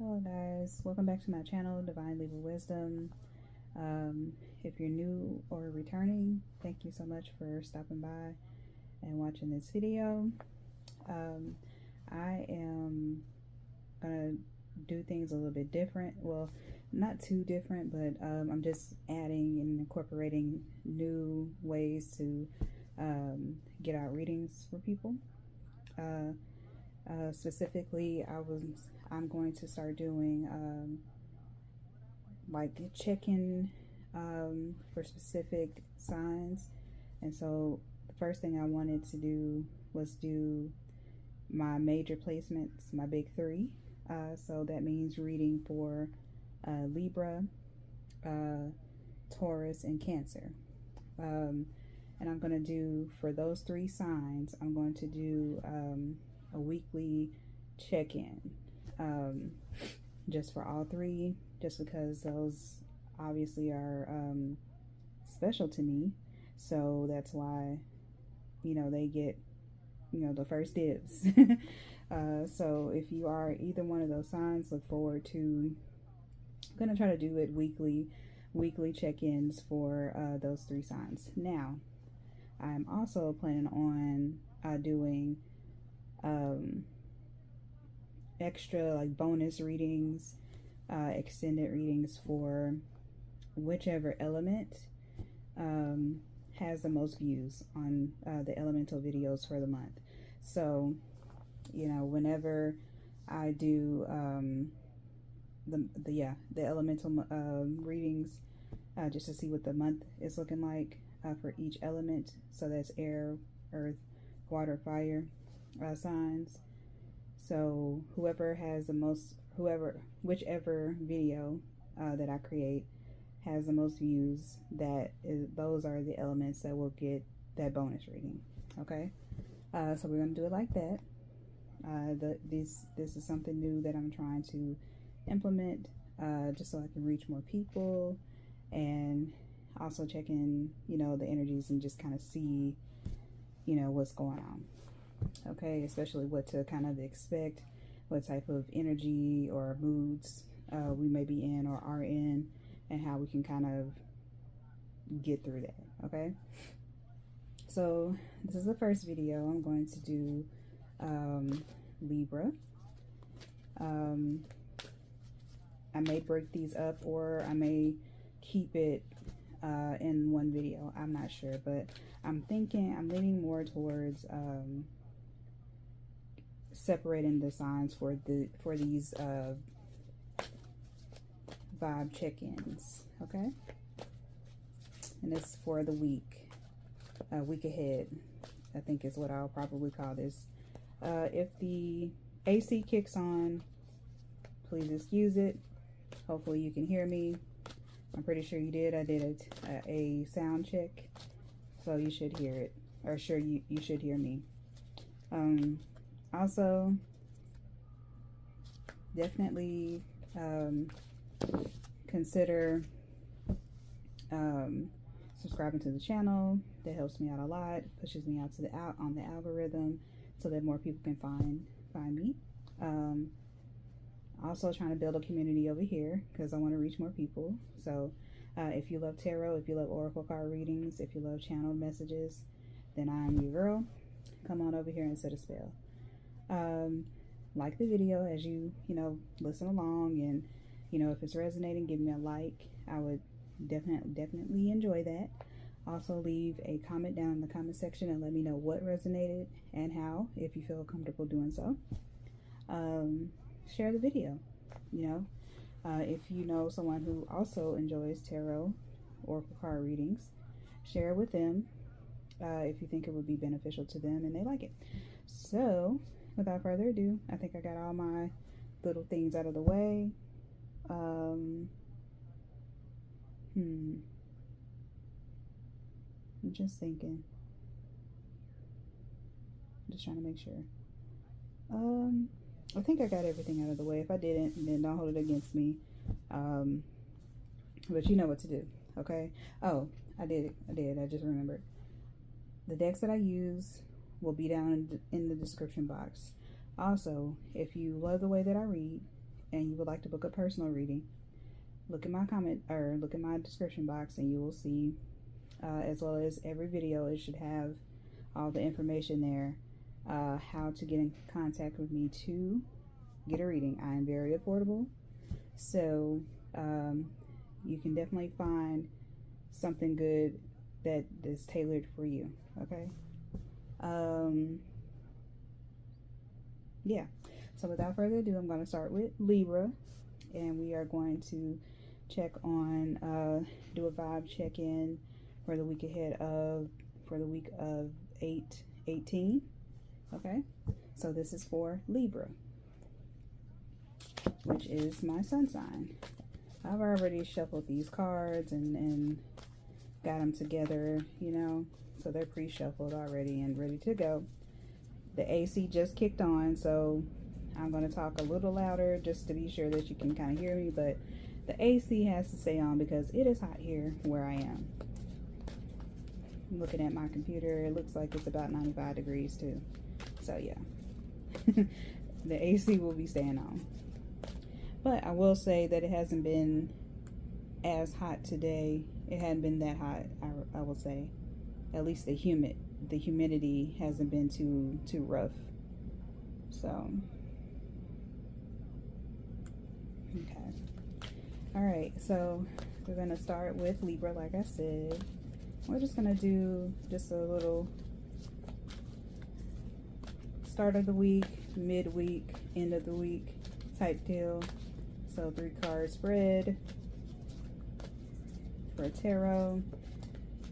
Hello guys, welcome back to my channel, Divine Libra Wisdom. If you're new or returning, thank you so much for stopping by and watching this video. I am gonna do things a little bit different. Well, not too different, but I'm just adding and incorporating new ways to get out readings for people. Specifically, I'm going to start doing like check-in for specific signs. And so the first thing I wanted to do was do my major placements, my big three. So that means reading for Libra, Taurus, and Cancer. And I'm going to do, for those three signs, I'm going to do a weekly check-in, just for all three, just because those obviously are special to me. So that's why, they get, the first dibs. So if you are either one of those signs, look forward to, I'm going to try to do it weekly check-ins for those three signs. Now, I'm also planning on doing extra, like, bonus readings, extended readings for whichever element has the most views on the elemental videos for the month. So, whenever I do the elemental readings, just to see what the month is looking like for each element. So that's air, earth, water, fire signs. So whichever video that I create has the most views, those are the elements that will get that bonus reading. Okay, so we're gonna do it like that. This is something new that I'm trying to implement, just so I can reach more people, and also check in, the energies, and just kind of see, what's going on. Okay, especially what to kind of expect, what type of energy or moods we may be in or are in, and how we can kind of get through that. Okay, so this is the first video. I'm going to do Libra. I may break these up, or I may keep it in one video. I'm not sure, but I'm leaning more towards separating the signs for these vibe check-ins. Okay, and it's for the week ahead, I think is what I'll probably call this. If the AC kicks on, please excuse it. Hopefully you can hear me. I'm pretty sure you did. I did a sound check, so you should hear it, or sure you should hear me. Also, definitely consider subscribing to the channel. That helps me out a lot, pushes me out on the algorithm, so that more people can find me. Also trying to build a community over here, because I want to reach more people. So if you love tarot, if you love oracle card readings, if you love channel messages, then I'm your girl. Come on over here and set a spell. Like the video as you listen along, and if it's resonating, give me a like. I would definitely enjoy that. Also, leave a comment down in the comment section and let me know what resonated and how, if you feel comfortable doing so. Share the video. If you know someone who also enjoys tarot, oracle card readings, share it with them if you think it would be beneficial to them and they like it. So without further ado, I think I got all my little things out of the way. I'm just thinking, just trying to make sure. I think I got everything out of the way. If I didn't, then don't hold it against me. But you know what to do, okay? Oh, I did. I just remembered. The decks that I use will be down in the description box. Also, if you love the way that I read, and you would like to book a personal reading, look in my comment or look in my description box, and you will see, as well as every video, it should have all the information there, how to get in contact with me to get a reading. I am very affordable, so you can definitely find something good that is tailored for you. Okay. Yeah, so without further ado, I'm going to start with Libra, and we are going to check on do a vibe check-in for the week ahead of the week of 8/18. Okay, so this is for Libra, which is my sun sign. I've already shuffled these cards and got them together, you know, so they're pre-shuffled already and ready to go. The AC just kicked on, so I'm going to talk a little louder just to be sure that you can kind of hear me, but the AC has to stay on because it is hot here where I am. I'm looking at my computer, it looks like it's about 95 degrees too, so yeah. The AC will be staying on. But I will say that it hasn't been as hot today. It hadn't been that hot, I will say. At least the humidity hasn't been too rough. So, okay. All right, so we're gonna start with Libra, like I said. We're just gonna do just a little start of the week, midweek, end of the week type deal. So 3-card spread for tarot,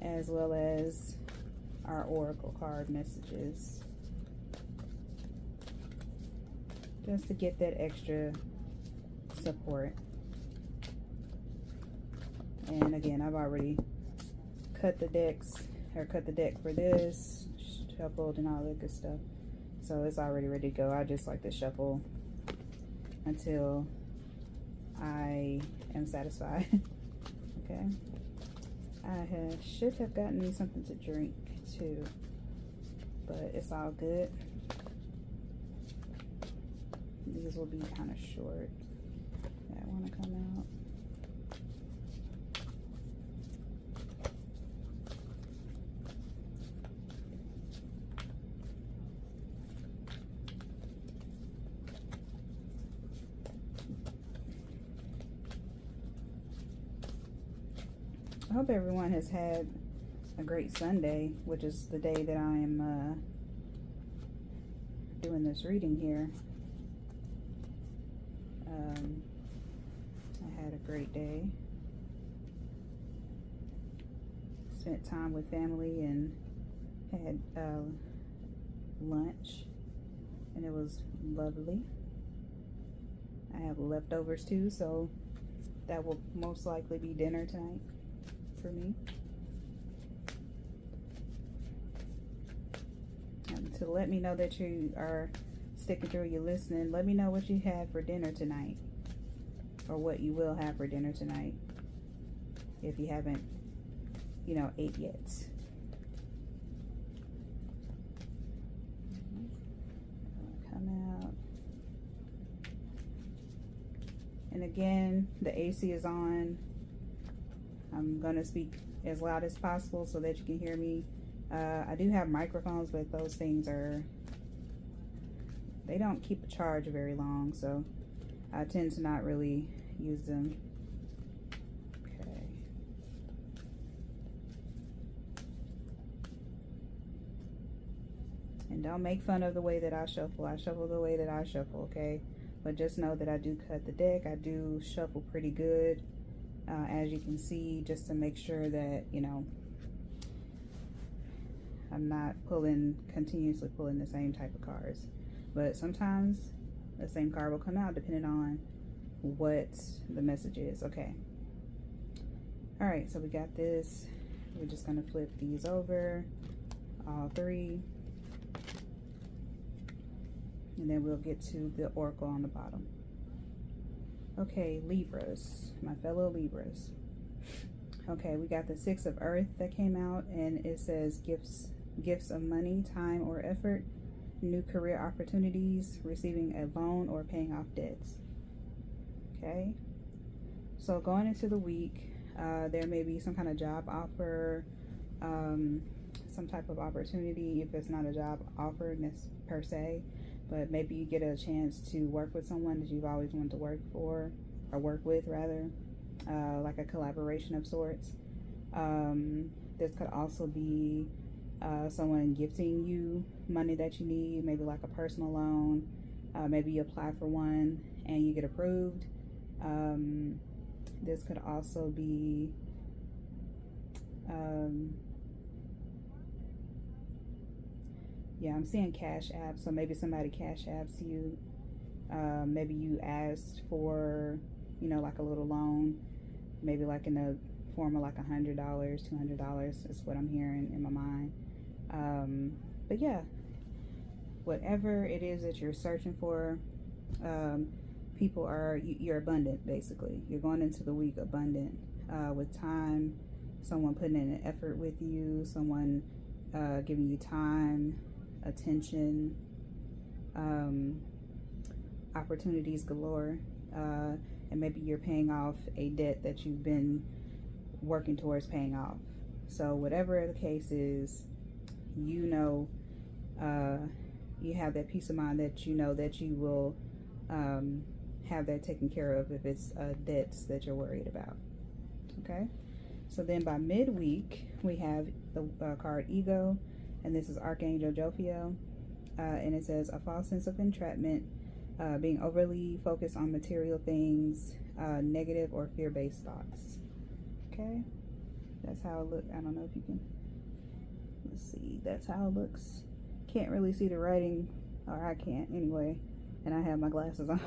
as well as our oracle card messages, just to get that extra support. And again, I've already cut the decks, or cut the deck for this, shuffled and all that good stuff, so it's already ready to go. I just like to shuffle until I am satisfied. Okay, I should have gotten me something to drink too, but it's all good. These will be kind of short. That want to come out. I hope everyone has had a great Sunday, which is the day that I am doing this reading here. I had a great day. Spent time with family and had lunch, and it was lovely. I have leftovers too, so that will most likely be dinner tonight for me. To let me know that you are sticking through, you're listening. Let me know what you had for dinner tonight, or what you will have for dinner tonight, if you haven't, you know, ate yet. Come out. And again, the AC is on. I'm gonna speak as loud as possible so that you can hear me. I do have microphones, but those things they don't keep a charge very long, so I tend to not really use them. Okay. And don't make fun of the way that I shuffle. I shuffle the way that I shuffle, okay? But just know that I do cut the deck. I do shuffle pretty good, as you can see, just to make sure that, you know, I'm not continuously pulling the same type of cards. But sometimes the same card will come out depending on what the message is. Okay. All right, so we got this. We're just gonna flip these over, all three. And then we'll get to the oracle on the bottom. Okay, Libras, my fellow Libras. Okay, we got the 6 of Earth that came out, and it says gifts of money, time, or effort, new career opportunities, receiving a loan, or paying off debts. Okay, so going into the week, there may be some kind of job offer, some type of opportunity. If it's not a job offer per se, but maybe you get a chance to work with someone that you've always wanted to work for, or work with rather, like a collaboration of sorts. This could also be someone gifting you money that you need, maybe like a personal loan. Maybe you apply for one and you get approved. This could also be yeah, I'm seeing cash apps, so maybe somebody cash apps you. Maybe you asked for, you know, like a little loan, maybe like in the form of like $100, $200 is what I'm hearing in my mind. But yeah, whatever it is that you're searching for, people are, you're abundant basically. You're going into the week abundant, with time, someone putting in an effort with you, someone giving you time, attention, opportunities galore, and maybe you're paying off a debt that you've been working towards paying off. So whatever the case is, you know, you have that peace of mind that you know that you will have that taken care of if it's debts that you're worried about. Okay, so then by midweek we have the card Ego, and this is Archangel Jophiel, and it says a false sense of entrapment, being overly focused on material things, negative or fear-based thoughts. Okay, that's how it looks. I don't know if you can, let's see, that's how it looks. Can't really see the writing, or I can't anyway, and I have my glasses on.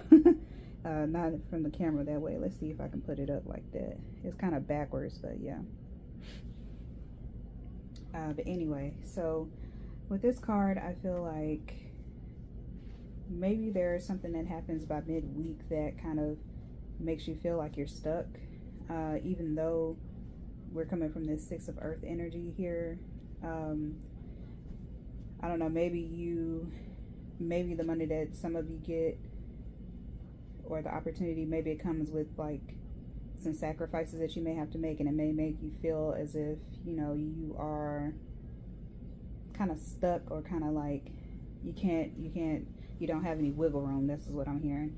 Not from the camera that way. Let's see if I can put it up like that. It's kind of backwards, but yeah. But anyway, so with this card, I feel like maybe there's something that happens by midweek that kind of makes you feel like you're stuck, even though we're coming from this Six of Earth energy here. I don't know, maybe the money that some of you get, or the opportunity, maybe it comes with like some sacrifices that you may have to make, and it may make you feel as if, you know, you are kind of stuck, or kind of like you don't have any wiggle room. This is what I'm hearing.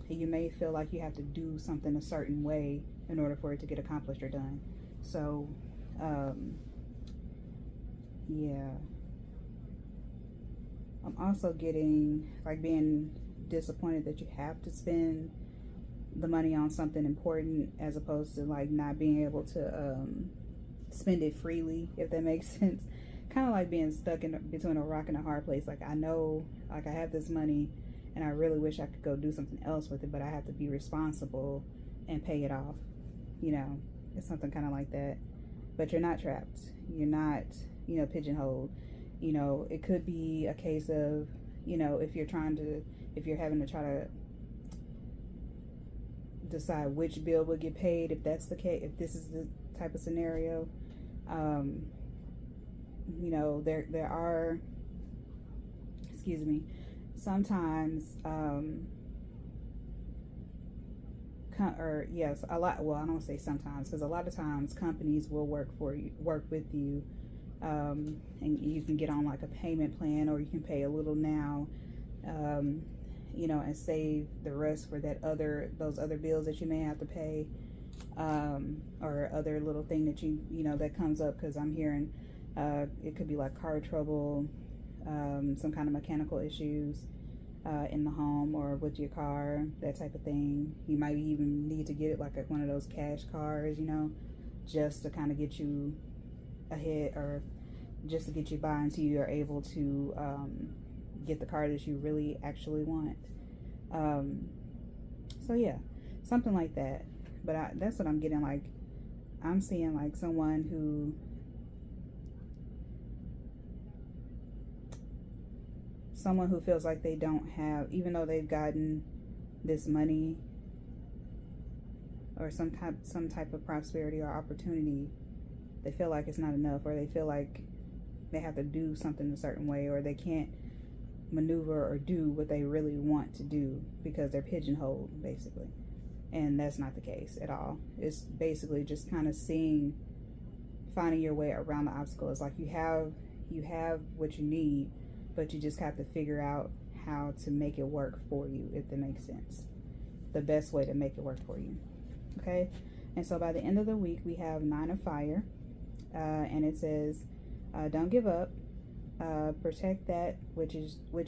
You may feel like you have to do something a certain way in order for it to get accomplished or done. So yeah, I'm also getting like being disappointed that you have to spend the money on something important, as opposed to like not being able to spend it freely, if that makes sense. Kind of like being stuck in between a rock and a hard place. Like, I know, like, I have this money and I really wish I could go do something else with it, but I have to be responsible and pay it off. You know, it's something kind of like that. But you're not trapped. You're not, you know, pigeonholed. You know, it could be a case of, you know, if you're having to try to decide which bill will get paid, if that's the case, if this is the type of scenario, you know, there are, excuse me, sometimes, yes, a lot, well, I don't say sometimes, because a lot of times companies will work with you, and you can get on like a payment plan, or you can pay a little now, you know, and save the rest for those other bills that you may have to pay, or other little thing that you know, that comes up, because I'm hearing, it could be like car trouble, some kind of mechanical issues, in the home or with your car, that type of thing. You might even need to get it like one of those cash cars, you know, just to kind of get you ahead, or just to get you by until you are able to get the car that you really actually want. So yeah, something like that. But that's what I'm getting. Like, I'm seeing like someone who feels like they don't have, even though they've gotten this money or some type of prosperity or opportunity, they feel like it's not enough, or they feel like they have to do something a certain way, or they can't maneuver or do what they really want to do because they're pigeonholed, basically. And that's not the case at all. It's basically just kind of finding your way around the obstacle. It's like you have what you need, but you just have to figure out how to make it work for you, if that makes sense. The best way to make it work for you. Okay? And so by the end of the week, we have 9 of Fire. And it says, don't give up. Protect that which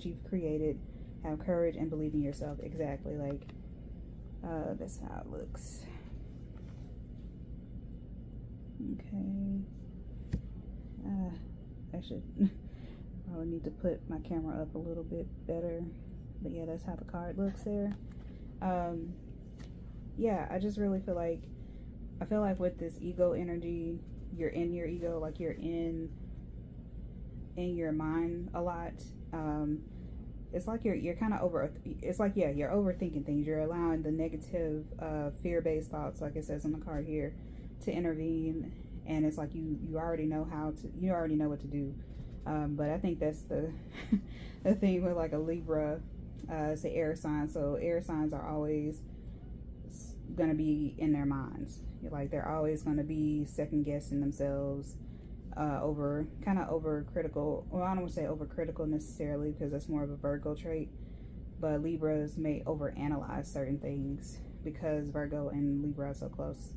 you've created. Have courage and believe in yourself. Exactly. Like, that's how it looks. Okay. I should probably need to put my camera up a little bit better. But yeah, that's how the card looks there. Yeah, I just really feel like, with this ego energy, you're in your ego, like you're in your mind a lot. It's like you're kind of you're overthinking things. You're allowing the negative fear-based thoughts, like it says on the card here, to intervene, and it's like you already know what to do. But I think that's the the thing with like a Libra. It's an air sign, so air signs are always gonna be in their minds. Like they're always gonna be second guessing themselves, over critical. Well, I don't want to say over critical necessarily, because that's more of a Virgo trait. But Libras may over analyze certain things because Virgo and Libra are so close.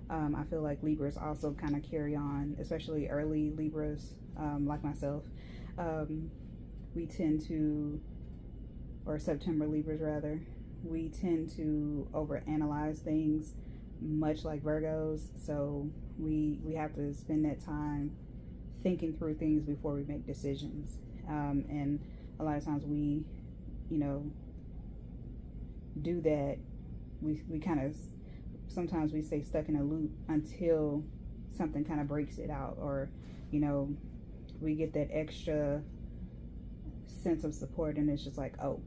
I feel like Libras also kind of carry on, especially early Libras, like myself. We tend to, or September Libras rather, we tend to overanalyze things, much like Virgos. So we have to spend that time thinking through things before we make decisions. And a lot of times we, do that. We kind of, sometimes we stay stuck in a loop until something kind of breaks it out, or, we get that extra sense of support, and it's just like, oh,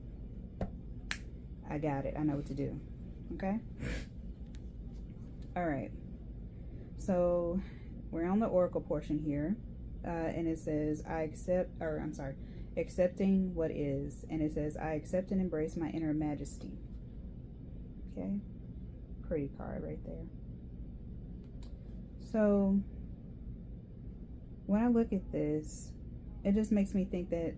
I got it. I know what to do. Okay. All right. So we're on the oracle portion here. And it says, accepting what is. And it says, I accept and embrace my inner majesty. Okay. Pretty card right there. So when I look at this, it just makes me think that,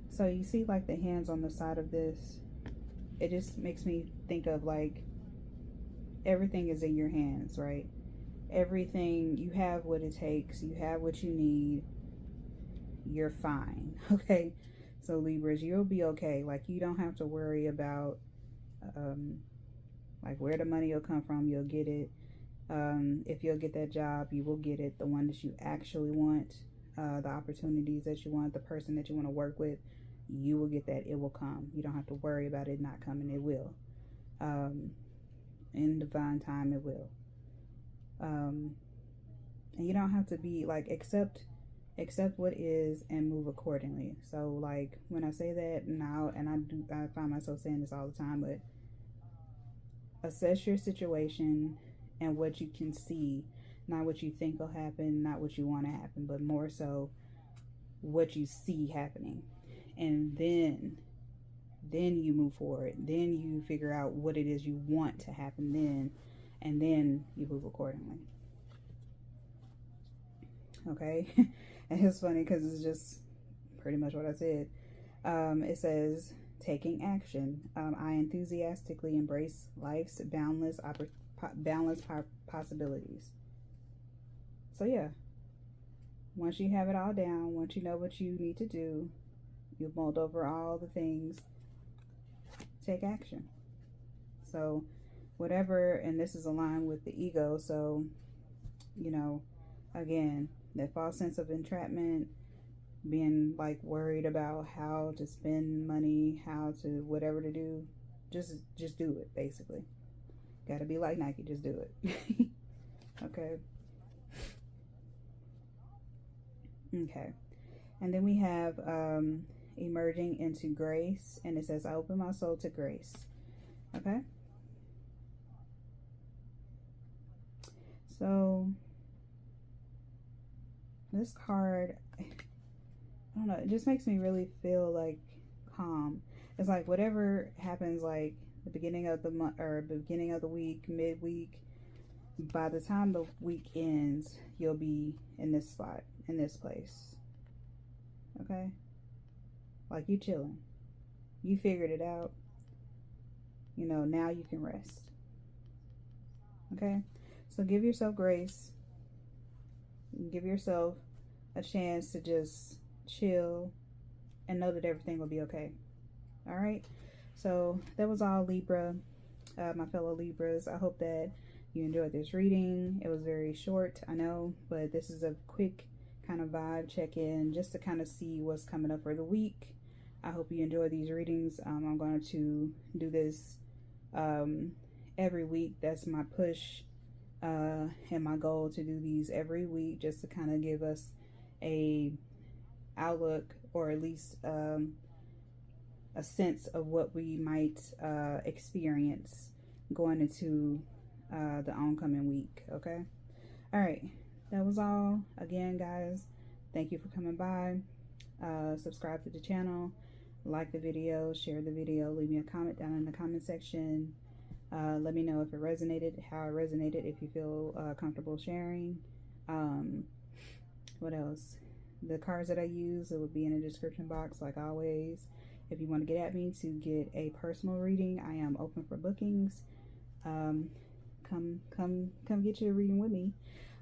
so you see like the hands on the side of this, it just makes me think of like everything is in your hands, right? Everything, you have what it takes, you have what you need, you're fine. Okay, so Libras, you'll be okay. Like, you don't have to worry about like where the money will come from. You'll get it. If you'll get that job, you will get it, the one that you actually want, the opportunities that you want, the person that you want to work with, you will get that. It will come. You don't have to worry about it not coming. It will. In divine time, it will. And you don't have to be like, accept what is and move accordingly. So like when I say that now, and I find myself saying this all the time, but assess your situation and what you can see, not what you think will happen, not what you want to happen, but more so what you see happening. And then you move forward. Then you figure out what it is you want to happen then, and then you move accordingly. Okay. And it's funny because it's just pretty much what I said. It says, taking action. I enthusiastically embrace life's boundless possibilities. So yeah, once you have it all down, once you know what you need to do, you've mulled over all the things, take action. So whatever, and this is aligned with the ego, so again, that false sense of entrapment, being like worried about how to spend money, how to whatever to do, just do it. Basically, gotta be like Nike, just do it. Okay. And then we have emerging into grace, and it says, I open my soul to grace. Okay. So this card, I don't know, it just makes me really feel like calm. It's like whatever happens, like the beginning of the month or beginning of the week, midweek, by the time the week ends, you'll be in this spot, in this place. Okay? Like you chilling. You figured it out. You know, now you can rest. Okay? So give yourself grace. Give yourself a chance to just chill and know that everything will be okay. All right? So that was all, Libra, my fellow Libras. I hope that you enjoyed this reading. It was very short, I know, but this is a quick kind of vibe check-in just to kind of see what's coming up for the week. I hope you enjoy these readings. I'm going to do this every week. That's my push and my goal, to do these every week, just to kind of give us a outlook, or at least a sense of what we might experience going into the oncoming week. Okay, all right, that was all. Again, guys, thank you for coming by. Subscribe to the channel, like the video, share the video, leave me a comment down in the comment section. Let me know if it resonated, how it resonated, if you feel comfortable sharing. What else? The cards that I use, it will be in the description box, like always. If you want to get at me to get a personal reading, I am open for bookings. Come get your reading with me.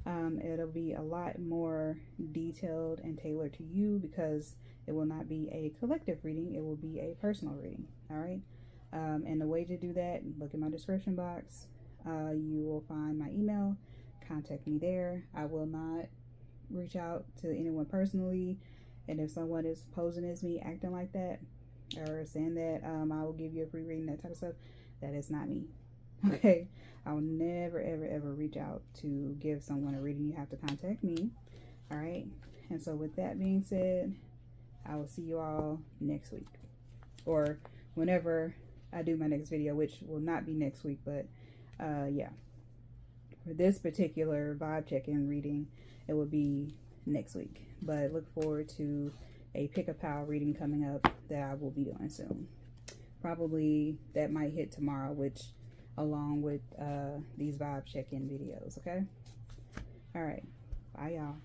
It'll be a lot more detailed and tailored to you, because it will not be a collective reading, it will be a personal reading. All right. And the way to do that, look in my description box. You will find my email. Contact me there. I will not reach out to anyone personally, and if someone is posing as me, acting like that, or saying that I will give you a free reading, that type of stuff, that is not me. Okay, I will never ever reach out to give someone a reading. You have to contact me. All right, and so with that being said, I will see you all next week, or whenever I do my next video, which will not be next week, but yeah, for this particular vibe check-in reading, it will be next week. But look forward to a pick-a-pal reading coming up that I will be doing soon. Probably that might hit tomorrow, which along with these vibe check-in videos. Okay, all right, bye y'all.